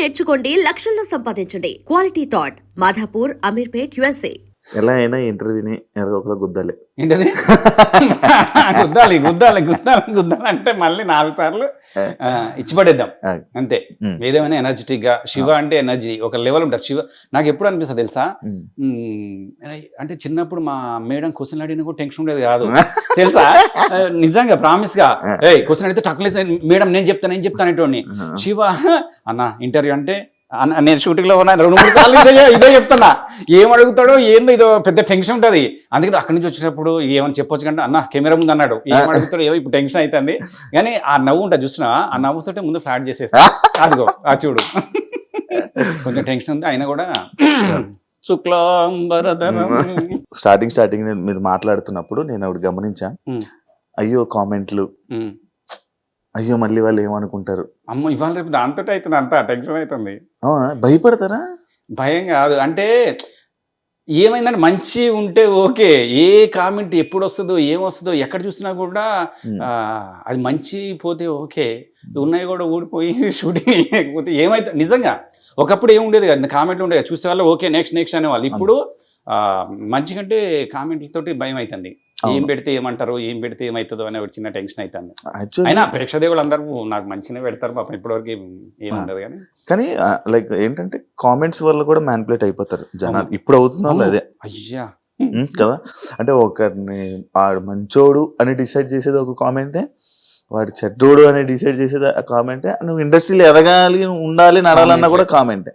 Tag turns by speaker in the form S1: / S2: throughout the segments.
S1: నేర్చుకోండి, లక్షల్లో సంపాదించండి. Quality thought Madhapur, Ameerpet, USA.
S2: ఎలా అయినా ఇంటర్వ్యూని ఎరగొకలా గుద్దాలి.
S3: ఏంటది గుద్దాలి గుద్దాలి గుద్దాలి గుద్దాలి అంటే మళ్ళీ 4 సార్లు ఇచ్చిపడేద్దాం అంతే. ఏదేమైనా ఎనర్జెటిక్ గా శివ అంటే ఎనర్జీ ఒక లెవెల్ ఉంటుంది. శివ నాకు ఎప్పుడు అనిపిస్తుంది తెలుసా, అంటే చిన్నప్పుడు మా మేడం క్వశ్చన్ అడిగిన కూడా టెన్షన్ ఉండేది కాదు తెలుసా. నిజంగా ప్రామిస్ గా క్వశ్చన్ అడిగితే టక్లేసి మేడం నేను చెప్తాను అనేటోని. శివ అన్న ఇంటర్వ్యూ అంటే నేను షూటింగ్ లో ఉన్నా 2-3 సార్లు ఇదే చెప్తున్నా, ఏం అడుగుతాడో ఏందో ఇదో పెద్ద టెన్షన్ ఉంటుంది. అందుకని అక్కడి నుంచి వచ్చినప్పుడు ఏమని చెప్పొచ్చు కంటే అన్న కెమెరా ముందు అన్నాడు ఏం అడుగుతాడో ఏమో ఇప్పుడు టెన్షన్ అవుతుంది. కానీ ఆ నవ్వు ఉంటుంది చూసినా, ఆ నవ్వుతోటే ముందు ఫ్లాట్ చేసేస్తా. అదిగో ఆ చూడు కొంచెం టెన్షన్ ఉంది అయినా కూడా
S2: స్టార్టింగ్ మీరు మాట్లాడుతున్నప్పుడు నేను ఒకటి గమనించా, అయ్యో కామెంట్లు, అయ్యో మళ్ళీ వాళ్ళు ఏమనుకుంటారు,
S3: అమ్మో ఇవాళ రేపు దాంతో అవుతుంది అంతా టెన్షన్ అవుతుంది.
S2: అవునా, భయపడతారా?
S3: భయం కాదు అంటే ఏమైందంటే మంచి ఉంటే ఓకే, ఏ కామెంట్ ఎప్పుడు వస్తుందో ఏమొస్తుందో ఎక్కడ చూసినా కూడా అది మంచి పోతే ఓకే, ఉన్నాయి కూడా ఊడిపోయి షూటింగ్ లేకపోతే ఏమైతే నిజంగా ఒకప్పుడు ఏముండేది కదా, కామెంట్లు ఉండేది చూసే వాళ్ళు ఓకే నెక్స్ట్ అనేవాళ్ళు. ఇప్పుడు మంచి కంటే కామెంట్లతోటి భయం అవుతుంది. ఏం పెడితే ఏమంటారు, ఏం పెడితే ఏమవుతుందో అనే ఒక చిన్న టెన్షన్ అవుతుంది. అయినా ప్రేక్షకులు అందరూ నాకు మంచిగా పెడతారు పాపం, ఇప్పటివరకు ఏముండదు.
S2: కానీ లైక్ ఏంటంటే కామెంట్స్ వల్ల కూడా మ్యానిపులేట్ అయిపోతారు జనాలు. ఇప్పుడు అవుతున్నారు అదే
S3: అయ్యా
S2: కదా, అంటే ఒకరిని వాడు మంచోడు అని డిసైడ్ చేసేది ఒక కామెంటే, వాడు చెడ్డోడు అని డిసైడ్ చేసేది కామెంటే, నువ్వు ఇండస్ట్రీలో ఎదగాలి ఉండాలి నడాలన్నా కూడా కామెంటే.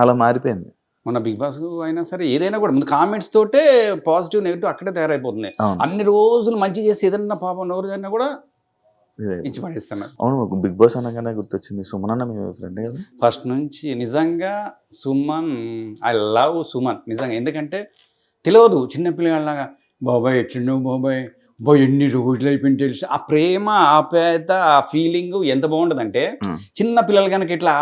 S2: అలా మారిపోయింది.
S3: మన బిగ్ బాస్ అయినా సరే ఏదైనా కూడా ముందు కామెంట్స్ తోటే పాజిటివ్ నెగిటివ్ అక్కడే తయారైపోతుంది. అన్ని రోజులు మంచి చేసి ఏదన్నా పాపం ఎవరు అయినా కూడా ఇచ్చి పడేస్తున్నారు.
S2: అవును, బిగ్ బాస్ అనగానే గుర్తొచ్చింది సుమన్ అన్న మీ ఫ్రెండ్ కదా
S3: ఫస్ట్ నుంచి. నిజంగా సుమన్, ఐ లవ్ సుమన్ నిజంగా. ఎందుకంటే తెలియదు చిన్నపిల్లలాగా బాబాయ్ ఎట్లున్నావు బాబాయ్ ఎన్ని రోజులు అయిపోయింది తెలుసు. ఆ ప్రేమ ఆప్యాయత ఆ ఫీలింగ్ ఎంత బాగుంటుందంటే, చిన్న పిల్లలు కనుక ఇట్లా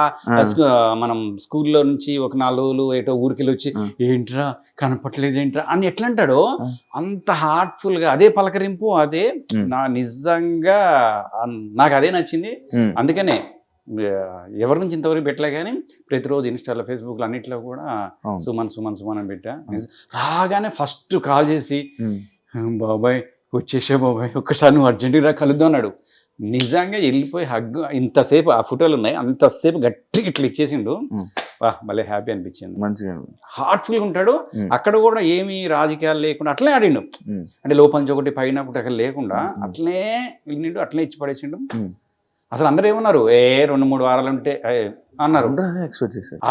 S3: మనం స్కూల్లో నుంచి ఒక 4 రోజులు ఏటో ఊరికెళ్ళి వచ్చి ఏంట్రా కనపట్లేదు ఏంట్రా అని ఎట్లా అంటాడో అంత హార్ట్ఫుల్ గా అదే పలకరింపు అదే నా నిజంగా నాకు అదే నచ్చింది. అందుకనే ఎవరి నుంచి ఇంతవరకు పెట్టలే కానీ ప్రతిరోజు ఇన్స్టాలో ఫేస్బుక్లో అన్నిట్లో కూడా సుమన్ సుమన్ సుమన్ అని పెట్టా. రాగానే ఫస్ట్ కాల్ చేసి బాబాయ్ వచ్చేసే బాబాయ్ ఒక్కసారి నువ్వు అర్జెంటుగా కలుద్దాం అన్నాడు. నిజంగా వెళ్ళిపోయి హగ్ ఇంతసేపు ఆ ఫోటోలు ఉన్నాయి అంతసేపు గట్టిగా ఇట్లా ఇచ్చేసిండు. భలే హ్యాపీ అనిపించింది.
S2: మంచిగా
S3: హార్ట్ఫుల్గా ఉంటాడు. అక్కడ కూడా ఏమి రాజకీయాలు లేకుండా అట్లే ఆడిండు. అంటే లోపల ఒకటి పైన ఒకటి అక్కడ లేకుండా అట్లే వెళ్ళిండు, అట్లే ఇచ్చి పడేసిండు. అసలు అందరూ ఏమన్నారు 2-3 వారాలు ఉంటే అన్నారు.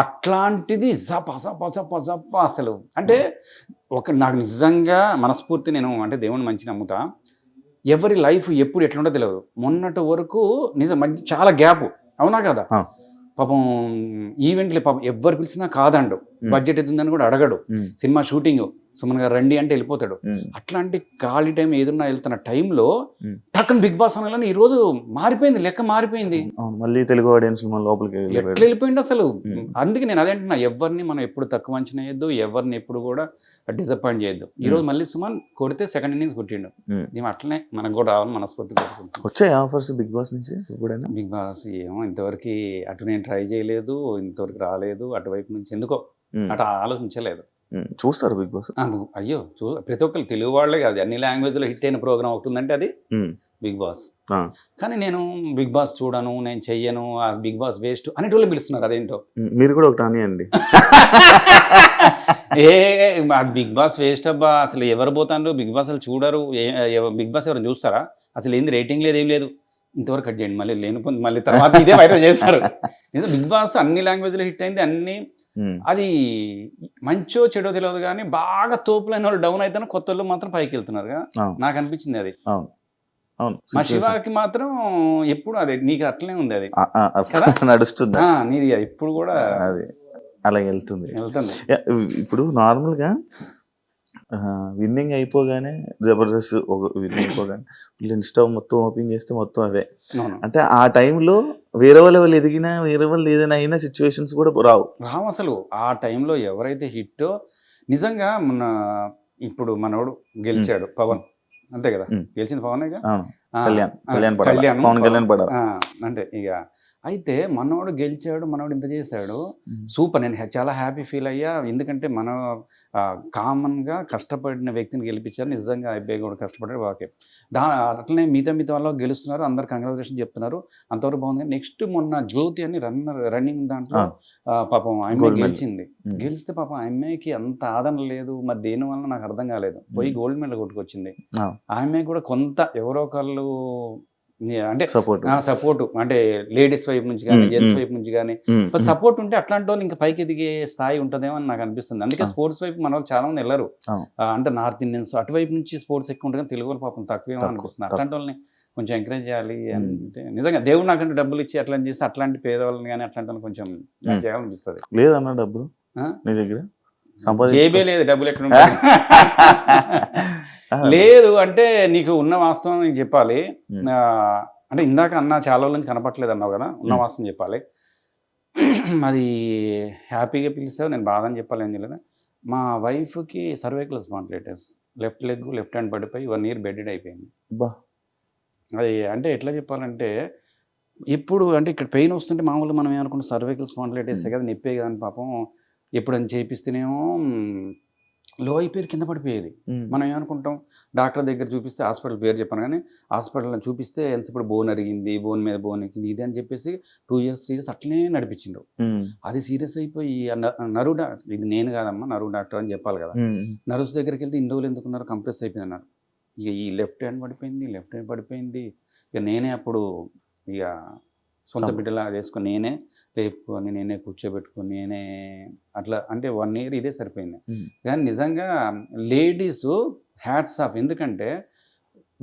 S3: అట్లాంటిది జప జప జప జప అసలు అంటే నాకు నిజంగా మనస్ఫూర్తి నేను అంటే దేవుని మంచి నమ్ముతా. ఎవరి లైఫ్ ఎప్పుడు ఎట్లుంటో తెలియదు. మొన్నటి వరకు మంచి చాలా గ్యాప్ అవునా కదా. పాపం ఈవెంట్లు పాపం ఎవరు పిలిచినా కాదండు, బడ్జెట్ ఎత్తుందని కూడా అడగడు. సినిమా షూటింగ్ సుమన్ గారు రండి అంటే వెళ్ళిపోతాడు. అట్లాంటి ఖాళీ టైం ఏదన్నా వెళ్తున్న టైంలో టక్కన బిగ్ బాస్ అనగానే ఈ రోజు మారిపోయింది, లెక్క మారిపోయింది.
S2: మళ్ళీ తెలుగు ఆడియన్స్ లోపలికి
S3: ఎట్లా వెళ్ళిపోయింది అసలు. అందుకే నేను అదేంటున్నా, ఎవరిని మనం ఎప్పుడు తక్కువ అంచనా వేయద్దు, ఎవరిని ఎప్పుడు కూడా డిసప్పాయింట్ చేయొద్దు. ఈ రోజు మళ్ళీ సుమన్ కొడితే సెకండ్ ఇన్నింగ్స్ కొట్టిండు. అట్లనే మనకు కూడా రావాలి మనస్ఫూర్తి.
S2: వచ్చాయి ఆఫర్స్ బిగ్ బాస్ నుంచి?
S3: బిగ్ బాస్ ఏమో ఇంతవరకు అటు నేను ట్రై చేయలేదు, ఇంతవరకు రాలేదు. అటువైపు నుంచి ఎందుకో అటు ఆలోచించలేదు.
S2: చూస్తారు బిగ్ బాస్?
S3: అయ్యో ప్రతి ఒక్కరు తెలుగు వాళ్ళే కాదు, అన్ని లాంగ్వేజ్లో హిట్ అయిన ప్రోగ్రామ్ ఒకటి ఉందంటే అది బిగ్ బాస్. కానీ నేను బిగ్ బాస్ చూడను, నేను చెయ్యను, ఆ బిగ్ బాస్ వేస్ట్ అనేటోళ్ళు పిలుస్తున్నారు. అదేంటో
S2: మీరు కూడా ఒకటి అనియండి.
S3: బిగ్ బాస్ వేస్ట్ అబ్బా, అసలు ఎవరు పోతారు బిగ్ బాస్, అసలు చూడరు. బిగ్ బాస్ ఎవరు చూస్తారా? అసలు ఏంది రేటింగ్ లేదు, ఏం లేదు. ఇంతవరకు కట్ చేయండి, మళ్ళీ లేని మళ్ళీ తర్వాత ఇదే వైరల్ చేస్తారు. బిగ్ బాస్ అన్ని లాంగ్వేజ్లో హిట్ అయింది, అన్ని అది మంచో చెడో తెలియదు కానీ బాగా తోపులైన వాళ్ళు డౌన్ అయితే కొత్త వాళ్ళు మాత్రం పైకి వెళ్తున్నారు కదా, నాకు అనిపించింది అది. మా శివాకి మాత్రం ఎప్పుడు అదే నీకు అట్లనే ఉంది, అది
S2: నడుస్తుంది
S3: నీది ఇప్పుడు కూడా
S2: అది అలా వెళ్తుంది. ఇప్పుడు నార్మల్గా విన్నింగ్ అయిపోగానే జబర్దస్త్ విన్నింగ్ అయిపోగానే ఇన్స్టా మొత్తం ఓపెన్ చేస్తే మొత్తం అవే. అంటే ఆ టైంలో వేరే వాళ్ళు ఎదిగినా వేరే వాళ్ళు ఏదైనా అయినా సిచ్యువేషన్స్ కూడా రావు
S3: అసలు. ఆ టైంలో ఎవరైతే హిట్టో నిజంగా మన ఇప్పుడు మనోడు గెలిచాడు పవన్, అంతే కదా, గెలిచింది పవన్.
S2: కళ్యాణ్ అంటే ఇక
S3: అయితే మనోడు గెలిచాడు, మనోడు ఇంత చేశాడు, సూపర్. నేను చాలా హ్యాపీ ఫీల్ అయ్యా. ఎందుకంటే మనం కామన్గా కష్టపడిన వ్యక్తిని గెలిపించారు. నిజంగా అబ్బాయి కూడా కష్టపడ్డాడు. ఓకే, అట్లనే మిగతా వాళ్ళు గెలుస్తున్నారు, అందరు కంగ్రాచులేషన్ చెప్తున్నారు, అంతవరకు బాగుంది. నెక్స్ట్ మొన్న జ్యోతి అని రన్నింగ్ దాంట్లో పాపం ఆమె గెలిచింది. గెలిస్తే పాపం ఆమెకి అంత ఆదరణ లేదు, మరి దేని వల్ల నాకు అర్థం కాలేదు. పోయి గోల్డ్ మెడల్ కొట్టుకొచ్చింది. ఆమె కూడా కొంత ఎవరో ఒకళ్ళు అంటే సపోర్ట్, అంటే లేడీస్ వైపు నుంచి కానీ జెంట్స్ వైపు నుంచి కానీ సపోర్ట్ ఉంటే అట్లాంటి వాళ్ళు ఇంకా పైకి ఎదిగే స్థాయి ఉంటుందేమో అని నాకు అనిపిస్తుంది. అందుకే స్పోర్ట్స్ వైపు మన వాళ్ళు చాలా మంది వెళ్ళరు. అంటే నార్త్ ఇండియన్స్ అటువైపు నుంచి స్పోర్ట్స్ ఎక్కువ ఉంటుంది, తెలుగు వాళ్ళు పాపం తక్కువేమో అనిపిస్తుంది. అట్లాంటి వాళ్ళని కొంచెం ఎంకరేజ్ చేయాలి. అంటే నిజంగా దేవుడు నాకంటే డబ్బులు ఇచ్చి అట్లా చేస్తే అట్లాంటి పేదవాళ్ళని కానీ అట్లాంటి వాళ్ళని కొంచెం చేయాలనిపిస్తుంది.
S2: లేదన్న డబ్బులు నీ దగ్గర
S3: జేబే లేదు, డబ్బులు ఎక్కడ ఉంటాయి? లేదు అంటే నీకు ఉన్న వాస్తవం నీకు చెప్పాలి. అంటే ఇందాక అన్న చాలా రోజుల నుంచి కనపట్లేదు అన్నావు కదా, ఉన్న వాస్తవం చెప్పాలి. అది హ్యాపీగా పిలిచావు, నేను బాధ అని చెప్పాలి. ఏం చేయలేదు, మా వైఫ్కి cervical spondylitis, left leg left hand పడిపోయి 1 year బెడెడ్ అయిపోయింది. అది అంటే ఎట్లా చెప్పాలంటే, ఎప్పుడు అంటే ఇక్కడ పెయిన్ వస్తుంటే మామూలుగా మనం ఏమనుకుంటాం సర్వైకల్ స్పాండిలైటిస్ కదా, నొప్పే కదా అని. పాపం ఎప్పుడని చేపిస్తేనేమో లో అయిపోయేది, కింద పడిపోయేది. మనం ఏమనుకుంటాం డాక్టర్ దగ్గర చూపిస్తే, హాస్పిటల్ పేరు చెప్పాను కానీ హాస్పిటల్లో చూపిస్తే ఇప్పుడు బోన్ అరిగింది, బోన్ మీద బోన్ ఎక్కింది, ఇది అని చెప్పేసి 2 years 3 years అట్లనే నడిపించిండు. అది సీరియస్ అయిపోయి నరు డాక్టర్, ఇది నేను కాదమ్మా నరు డాక్టర్ అని చెప్పాలి కదా, నర్వ్స్ దగ్గరికి వెళ్తే ఇన్ని రోజులు ఎందుకున్నారు, కంప్రెస్ అయిపోయింది అన్నారు. ఇక ఈ లెఫ్ట్ హ్యాండ్ పడిపోయింది. ఇక నేనే అప్పుడు ఇక సొంత బిడ్డలా చేసుకొని నేనే లేపుకొని నేనే కూర్చోబెట్టుకొని నేనే అట్లా, అంటే 1 year ఇదే సరిపోయింది. కానీ నిజంగా లేడీస్ హ్యాట్స్ ఆఫ్. ఎందుకంటే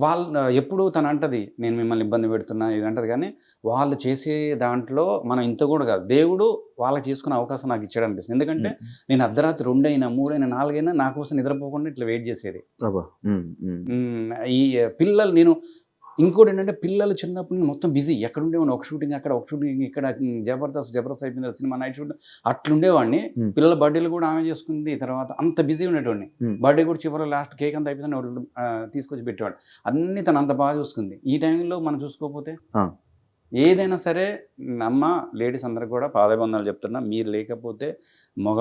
S3: వాళ్ళు ఎప్పుడు తను అంటది నేను మిమ్మల్ని ఇబ్బంది పెడుతున్నా ఇది అంటది, కానీ వాళ్ళు చేసే దాంట్లో మనం ఇంత కూడా కాదు, దేవుడు వాళ్ళకి చేసుకునే అవకాశం నాకు ఇచ్చాడు అనిపిస్తుంది. ఎందుకంటే నేను అర్ధరాత్రి 2 అయినా 3 అయినా 4 అయినా నా కోసం నిద్రపోకుండా ఇట్లా వెయిట్ చేసేది. ఈ పిల్లలు నేను ఇంకోటి ఏంటంటే, పిల్లలు చిన్నప్పుడు మొత్తం బిజీ, ఎక్కడుండేవాడిని, ఒక షూటింగ్ అక్కడ, ఒక షూటింగ్ ఇక్కడ, జబర్దస్త్ అయిపోయింది సినిమా, నైట్ షూటింగ్ అట్లుండేవాడిని. పిల్లల బర్త్డేలు కూడా ఆమె చేసుకుంది. తర్వాత అంత బిజీ ఉండేవాడిని. బర్త్డే కూడా చివరి లాస్ట్ కేక్ అంతా అయిపోయిందని తీసుకొచ్చి పెట్టేవాడు. అన్ని తను అంత బాగా చూసుకుంది. ఈ టైంలో మనం చూసుకోకపోతే ఏదైనా సరే, అమ్మ లేడీస్ అందరికి కూడా పాదబంధాలు చెప్తున్నా, మీరు లేకపోతే మగ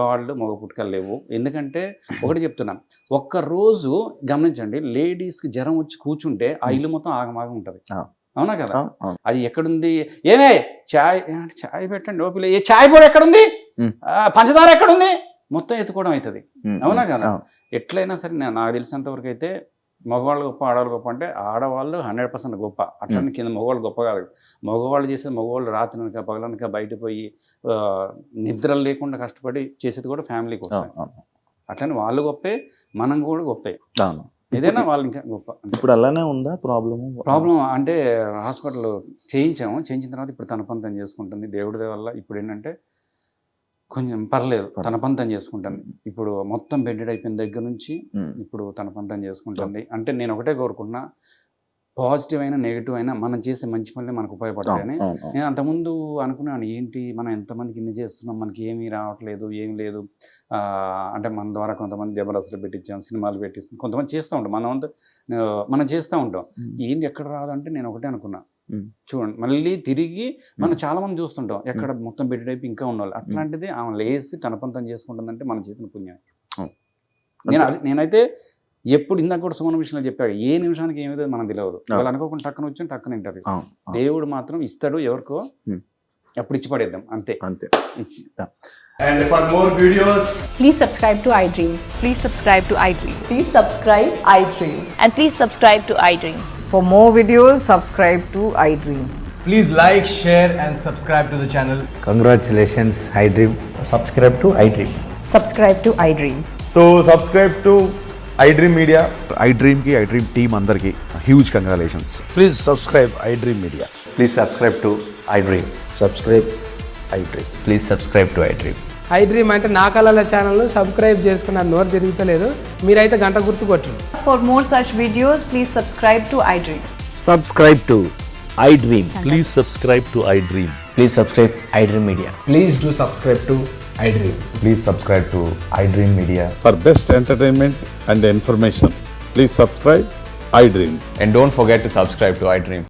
S3: పుట్టుకలు లేవు. ఎందుకంటే ఒకటి చెప్తున్నాను, ఒక్కరోజు గమనించండి, లేడీస్కి జ్వరం వచ్చి కూర్చుంటే ఆ ఇల్లు మొత్తం ఆగమాగం ఉంటుంది. అవునా కదా? అది ఎక్కడుంది, ఏమే చాయ్ పెట్టండి, ఓపిల ఏ చాయ్ పొడి ఎక్కడుంది, పంచదార ఎక్కడుంది, మొత్తం ఎత్తుకోవడం అవుతుంది. అవునా కదా? ఎట్లయినా సరే నాకు తెలిసినంత వరకు అయితే మగవాళ్ళు గొప్ప, ఆడవాళ్ళు గొప్ప అంటే ఆడవాళ్ళు 100% గొప్ప. అట్లనే కింద మగవాళ్ళు గొప్ప కాదు. మగవాళ్ళు చేసేది, మగవాళ్ళు రాత్రినక పగలనక బయట పోయి నిద్రలు లేకుండా కష్టపడి చేసేది కూడా ఫ్యామిలీ కోసం. అట్లనే వాళ్ళు గొప్పే, మనం కూడా గొప్పే. ఏదైనా వాళ్ళు ఇంకా గొప్ప.
S2: ఇప్పుడు అలానే ఉందా ప్రాబ్లం?
S3: అంటే హాస్పిటల్ చేయించిన తర్వాత ఇప్పుడు తన పని తను చేసుకుంటుంది దేవుడి వల్ల. ఇప్పుడు ఏంటంటే కొంచెం పర్లేదు, తన పని తను చేసుకుంటుంది. ఇప్పుడు మొత్తం బెడ్డెడ్ అయిపోయిన దగ్గర నుంచి ఇప్పుడు తన పని తను చేసుకుంటుంది. అంటే నేను ఒకటే కోరుకున్నా, పాజిటివ్ అయినా నెగిటివ్ అయినా మనం చేసే మంచి పనులే మనకు ఉపయోగపడతాయని. నేను అంతకుముందు అనుకున్నాను, ఏంటి మనం ఎంతమందికి ఇన్ని చేస్తున్నాం, మనకి ఏమీ రావట్లేదు, ఏమి లేదు. అంటే మన ద్వారా కొంతమంది జబర్దస్త్లు పెట్టించాం, సినిమాలు పెట్టిస్తాం, కొంతమంది చేస్తూ ఉంటాం, మనం చేస్తూ ఉంటాం. ఏంది ఎక్కడ రాదంటే నేను ఒకటే అనుకున్నా, చూడండి మళ్ళీ తిరిగి మనం చాలా మంది చూస్తుంటాం, ఎక్కడ మొత్తం బెడ్ అయిపోయి ఇంకా ఉన్నవాళ్ళు. అట్లాంటిది ఆమె లేసి తన పని తను చేసుకుంటుందంటే మనం చేసిన పుణ్యం. నేనైతే ఎప్పుడు ఇందాక కూడా సుమన విషయంలో చెప్పాడు, ఏ నిమిషానికి ఏమిదో మనం తెలియదు. వాళ్ళు అనుకోకుండా టక్కన వచ్చి టక్కన ఇంటర్వ్యూ. దేవుడు మాత్రం ఇస్తాడు ఎవరికో, అప్పుడు ఇచ్చి పడేద్దాం అంతే.
S4: And for more videos,
S5: please subscribe to iDream.
S6: Please subscribe to iDream.
S5: Please subscribe iDream.
S6: And please subscribe to iDream.
S7: For more videos, subscribe to iDream.
S4: please like, share and subscribe to the channel.
S8: Congratulations, iDream.
S9: Subscribe to iDream.
S5: Subscribe to iDream.
S4: So subscribe to iDream Media.
S10: iDream ki iDream team andarki huge congratulations.
S8: Please subscribe iDream Media.
S9: Please subscribe to iDream.
S8: Subscribe iDream.
S9: Please subscribe to iDream.
S11: iDream అంటే నా కళల channel subscribe చేసుకున్న నోరు తిరుగుతలేదు, మీరైతే గంట గుర్తు కొట్టండి.
S5: For more such videos, please subscribe to iDream.
S9: Subscribe to iDream.
S10: Please subscribe to iDream.
S9: Please subscribe iDream Media.
S4: Please do subscribe to iDream.
S8: Please subscribe to iDream Media.
S10: For best entertainment and information, please subscribe iDream.
S9: And don't forget to subscribe to iDream.